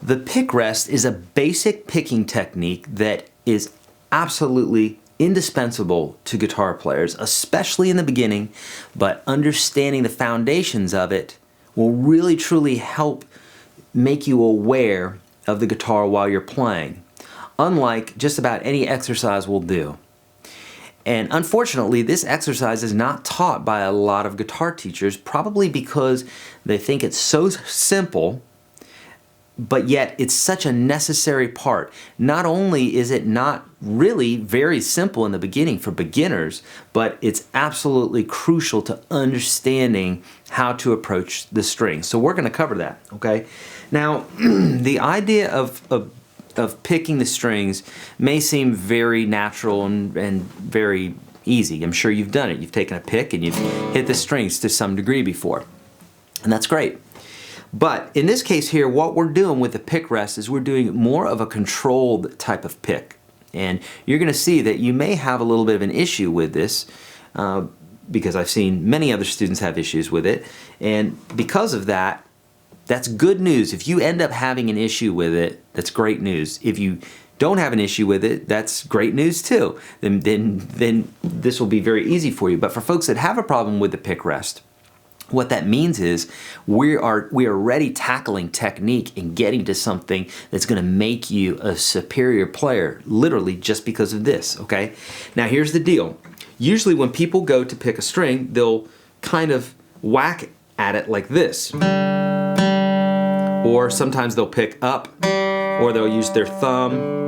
The pick rest is a basic picking technique that is absolutely indispensable to guitar players, especially in the beginning, but understanding the foundations of it will really truly help make you aware of the guitar while you're playing, unlike just about any exercise will do. And unfortunately, this exercise is not taught by a lot of guitar teachers, probably because they think it's so simple, but yet it's such a necessary part. Not only is it not really very simple in the beginning for beginners, but it's absolutely crucial to understanding how to approach the string. So we're going to cover that, okay? Now, the idea of picking the strings may seem very natural and very easy. I'm sure you've done it. You've taken a pick and you've hit the strings to some degree before, and that's great. But in this case here, what we're doing with the pick rest is we're doing more of a controlled type of pick. And you're going to see that you may have a little bit of an issue with this because I've seen many other students have issues with it. And because of that, that's good news. If you end up having an issue with it, that's great news. If you don't have an issue with it, that's great news too. Then this will be very easy for you. But for folks that have a problem with the pick rest, what that means is we are already tackling technique and getting to something that's going to make you a superior player, literally just because of this, okay? Now here's the deal. Usually when people go to pick a string, they'll kind of whack at it like this. Or sometimes they'll pick up, or they'll use their thumb,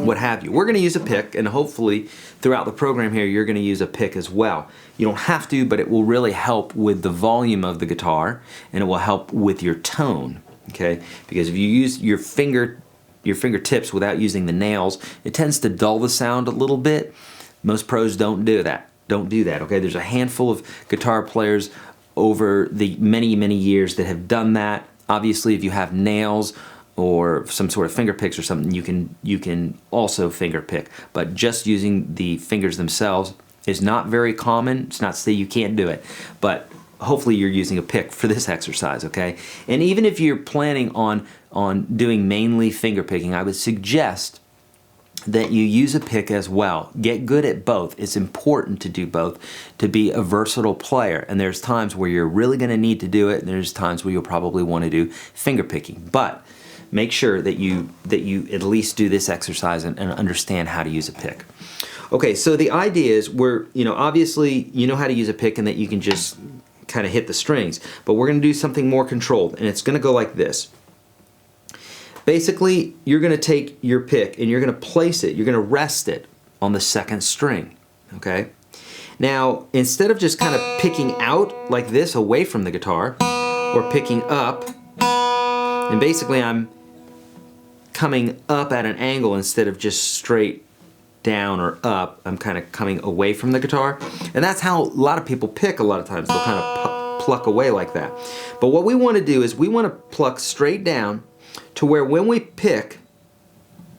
what have you. We're going to use a pick, and hopefully throughout the program here you're going to use a pick as well. You don't have to, but it will really help with the volume of the guitar, and it will help with your tone, okay? Because if you use your fingertips without using the nails, it tends to dull the sound a little bit. Most pros don't do that. Don't do that, okay? There's a handful of guitar players over the many, many years that have done that. Obviously, if you have nails or some sort of finger picks or something, you can also finger pick. But just using the fingers themselves is not very common. It's not to say you can't do it, but hopefully you're using a pick for this exercise, okay? And even if you're planning on doing mainly finger picking, I would suggest that you use a pick as well. Get good at both. It's important to do both to be a versatile player. And there's times where you're really going to need to do it, and there's times where you'll probably want to do finger picking. But make sure that you at least do this exercise and understand how to use a pick. Okay, so the idea is obviously you know how to use a pick and that you can just kind of hit the strings, but we're going to do something more controlled, and it's going to go like this. Basically, you're going to take your pick and you're going to place it, you're going to rest it on the second string, okay? Now, instead of just kind of picking out like this away from the guitar, or picking up, and basically I'm coming up at an angle instead of just straight down or up, I'm kind of coming away from the guitar. And that's how a lot of people pick a lot of times. They'll kind of pluck away like that. But what we want to do is we want to pluck straight down to where when we pick,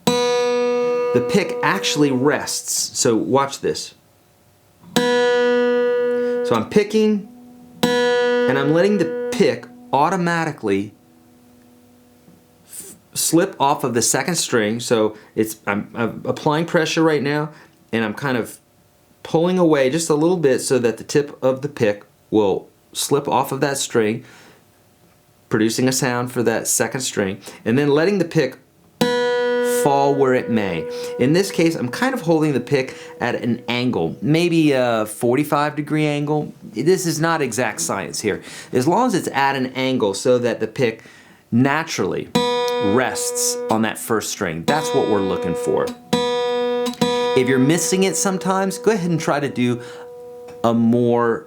the pick actually rests. So watch this. So I'm picking and I'm letting the pick automatically slip off of the second string. So I'm applying pressure right now, and I'm kind of pulling away just a little bit so that the tip of the pick will slip off of that string, producing a sound for that second string, and then letting the pick fall where it may. In this case, I'm kind of holding the pick at an angle, maybe a 45-degree angle. This is not exact science here. As long as it's at an angle so that the pick naturally rests on that first string, that's what we're looking for. If you're missing it sometimes, go ahead and try to do a more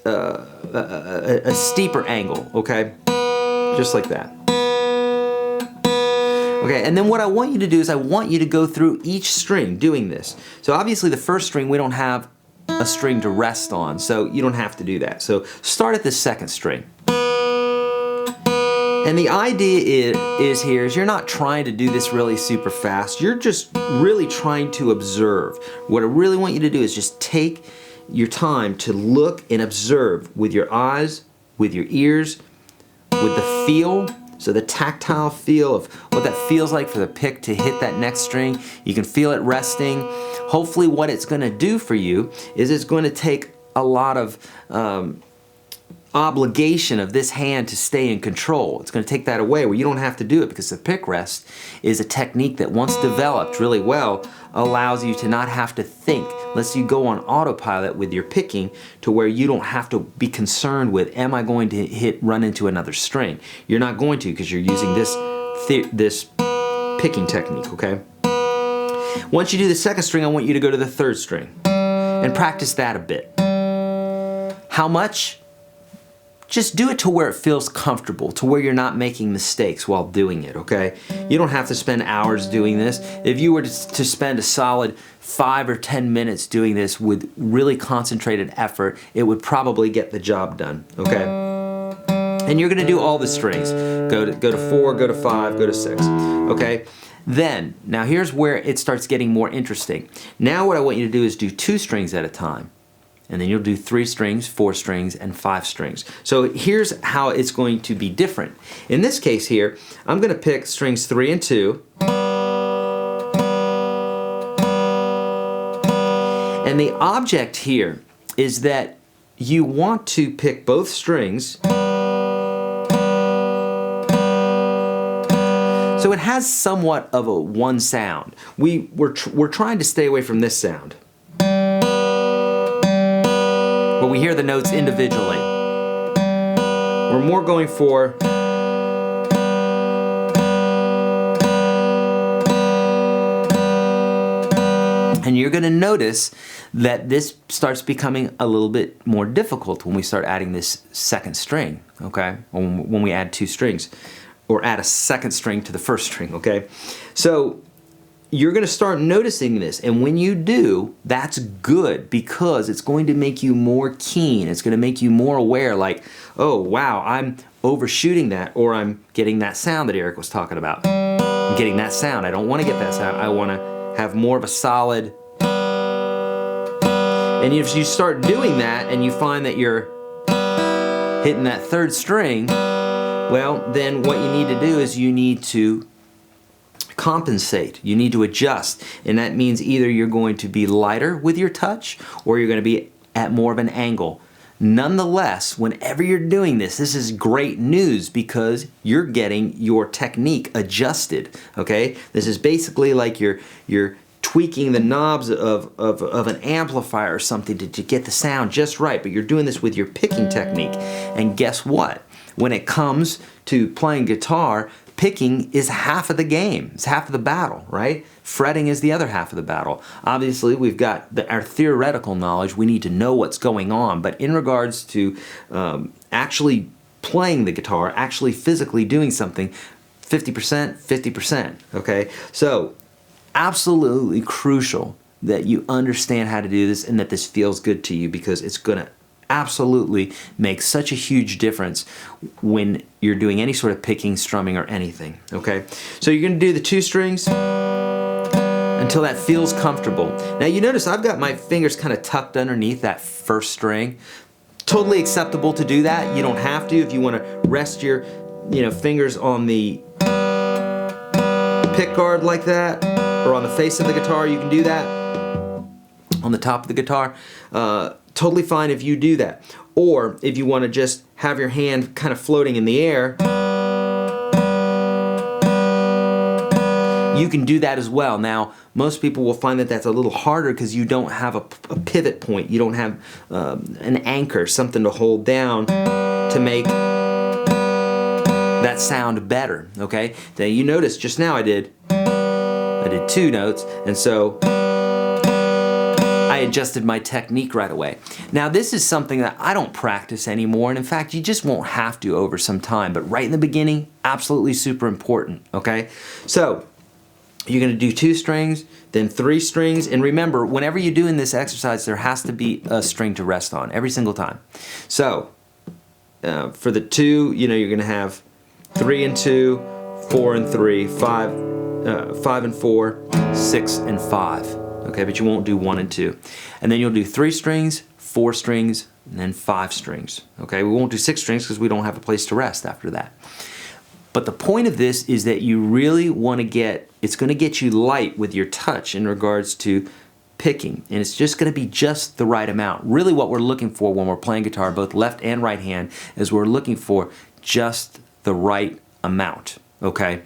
a steeper angle, okay? Just like that. Okay, and then what I want you to do is I want you to go through each string doing this. So obviously the first string we don't have a string to rest on, so you don't have to do that. So start at the second string. And the idea is you're not trying to do this really super fast. You're just really trying to observe. What I really want you to do is just take your time to look and observe with your eyes, with your ears, with the feel, So the tactile feel of what that feels like for the pick to hit that next string, you can feel it resting. Hopefully what it's going to do for you is it's going to take a lot of obligation of this hand to stay in control. It's going to take that away where you don't have to do it, because the pick rest is a technique that once developed really well allows you to not have to think, lets you go on autopilot with your picking to where you don't have to be concerned with, am I going to run into another string? You're not going to, because you're using this picking technique, okay? Once you do the second string, I want you to go to the third string and practice that a bit. How much? Just do it to where it feels comfortable, to where you're not making mistakes while doing it, okay? You don't have to spend hours doing this. If you were to spend a solid 5 or 10 minutes doing this with really concentrated effort, it would probably get the job done, okay? And you're gonna do all the strings. Go to 4, go to 5, go to 6, okay? Then, now here's where it starts getting more interesting. Now what I want you to do is do 2 strings at a time. And then you'll do 3 strings, 4 strings, and 5 strings. So here's how it's going to be different. In this case here, I'm going to pick strings 3 and 2. And the object here is that you want to pick both strings so it has somewhat of a one sound. We're trying to stay away from this sound, where we hear the notes individually. We're more going for and you're going to notice that this starts becoming a little bit more difficult when we start adding this second string, okay? When we add 2 strings, or add a second string to the first string, okay? So you're going to start noticing this, and when you do, that's good, because it's going to make you more keen. It's going to make you more aware, like, oh wow, I'm overshooting that, or I'm getting that sound that Eric was talking about. I'm getting that sound. I don't want to get that sound. I want to have more of a solid. And if you start doing that and you find that you're hitting that third string, well, then what you need to do is you need to compensate. You need to adjust, and that means either you're going to be lighter with your touch or you're going to be at more of an angle. Nonetheless, whenever you're doing this, this is great news, because you're getting your technique adjusted, okay? This is basically like you're tweaking the knobs of an amplifier or something to get the sound just right, but you're doing this with your picking technique. And guess what? When it comes to playing guitar, picking is half of the game. It's half of the battle, right? Fretting is the other half of the battle. Obviously, we've got our theoretical knowledge. We need to know what's going on. But in regards to actually playing the guitar, actually physically doing something, 50%, 50%, okay? So, absolutely crucial that you understand how to do this and that this feels good to you, because it's going to absolutely make such a huge difference when you're doing any sort of picking, strumming, or anything, okay? So you're going to do the 2 strings until that feels comfortable. Now you notice I've got my fingers kind of tucked underneath that first string. Totally acceptable to do that. You don't have to. If you want to rest your fingers on the pick guard like that, or on the face of the guitar, you can do that. On the top of the guitar. Totally fine if you do that. Or if you want to just have your hand kind of floating in the air, you can do that as well. Now, most people will find that that's a little harder because you don't have a pivot point. You don't have an anchor, something to hold down to make that sound better, okay? Now you notice just now I did 2 notes, and so I adjusted my technique right away. Now this is something that I don't practice anymore, and in fact you just won't have to over some time, but right in the beginning, absolutely super important, okay? So you're going to do 2 strings, then 3 strings, and remember, whenever you're doing this exercise, there has to be a string to rest on every single time. So for the 2, you're going to have 3 and 2, 4 and 3, 5 and 4, 6 and 5. Okay, but you won't do 1 and 2. And then you'll do 3 strings, 4 strings, and then 5 strings. Okay, we won't do 6 strings because we don't have a place to rest after that. But the point of this is that you really want to it's going to get you light with your touch in regards to picking, and it's just going to be just the right amount. Really what we're looking for when we're playing guitar, both left and right hand, is we're looking for just the right amount, okay?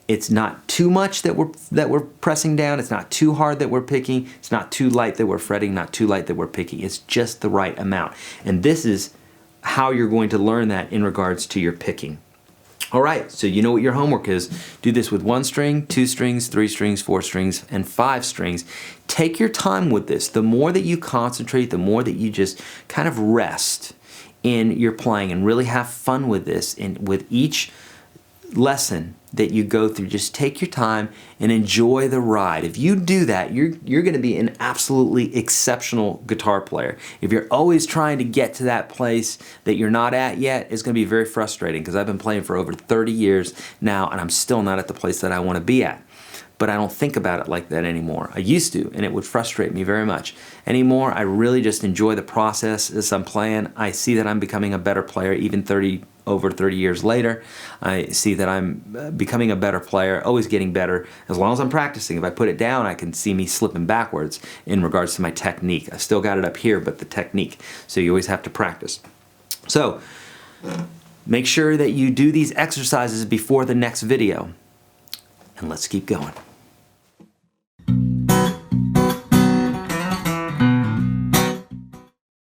It's not too much that we're pressing down, it's not too hard that we're picking, it's not too light that we're fretting, not too light that we're picking. It's just the right amount. And this is how you're going to learn that in regards to your picking. All right, so you know what your homework is. Do this with 1 string, 2 strings, 3 strings, 4 strings, and 5 strings. Take your time with this. The more that you concentrate, the more that you just kind of rest in your playing and really have fun with this. And with each lesson that you go through, just take your time and enjoy the ride. If you do that, you're going to be an absolutely exceptional guitar player. If you're always trying to get to that place that you're not at yet, it's going to be very frustrating, because I've been playing for over 30 years now and I'm still not at the place that I want to be at. But I don't think about it like that anymore. I used to, and it would frustrate me very much. Anymore, I really just enjoy the process as I'm playing. I see that I'm becoming a better player even over 30 years later. I see that I'm becoming a better player, always getting better, as long as I'm practicing. If I put it down, I can see me slipping backwards in regards to my technique. I still got it up here, but the technique. So you always have to practice. So make sure that you do these exercises before the next video, and let's keep going.